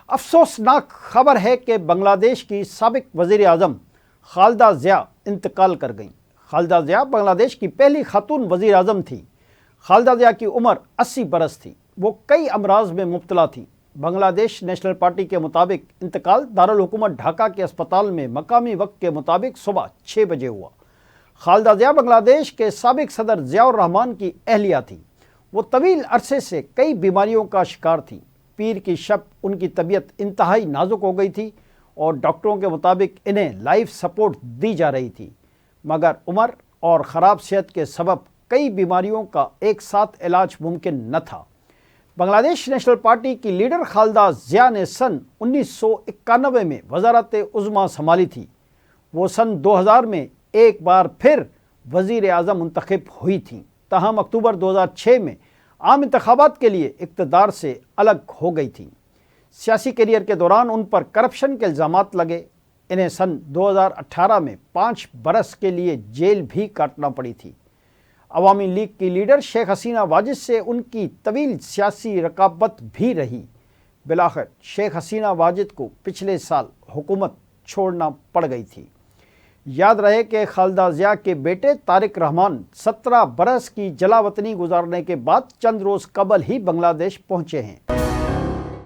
افسوسناک خبر ہے کہ بنگلہ دیش کی سابق وزیر اعظم خالدہ ضیاء انتقال کر گئیں۔ خالدہ ضیاء بنگلہ دیش کی پہلی خاتون وزیر اعظم تھیں۔ خالدہ ضیاء کی عمر 80 برس تھی۔ وہ کئی امراض میں مبتلا تھیں۔ بنگلہ دیش نیشنل پارٹی کے مطابق انتقال دارالحکومت ڈھاکہ کے اسپتال میں مقامی وقت کے مطابق صبح 6 بجے ہوا۔ خالدہ ضیاء بنگلہ دیش کے سابق صدر ضیاء الرحمن کی اہلیہ تھیں۔ وہ طویل عرصے سے کئی بیماریوں کا شکار تھیں۔ پیر کی شب ان کی طبیعت انتہائی نازک ہو گئی تھی اور ڈاکٹروں کے مطابق انہیں لائف سپورٹ دی جا رہی تھی، مگر عمر اور خراب صحت کے سبب کئی بیماریوں کا ایک ساتھ علاج ممکن نہ تھا۔ بنگلہ دیش نیشنل پارٹی کی لیڈر خالدہ ضیاء نے سن 1991 میں وزارت عظمیٰ سنبھالی تھی۔ وہ سن 2000 میں ایک بار پھر وزیر اعظم منتخب ہوئی تھیں، تاہم اکتوبر 2006 میں عام انتخابات کے لیے اقتدار سے الگ ہو گئی تھیں۔ سیاسی کیریئر کے دوران ان پر کرپشن کے الزامات لگے۔ انہیں سن 2018 میں 5 برس کے لیے جیل بھی کاٹنا پڑی تھی۔ عوامی لیگ کی لیڈر شیخ حسینہ واجد سے ان کی طویل سیاسی رقابت بھی رہی۔ بالآخر شیخ حسینہ واجد کو پچھلے سال حکومت چھوڑنا پڑ گئی تھی۔ یاد رہے کہ خالدہ ضیاء کے بیٹے طارق رحمان 17 برس کی جلا وطنی گزارنے کے بعد چند روز قبل ہی بنگلہ دیش پہنچے ہیں۔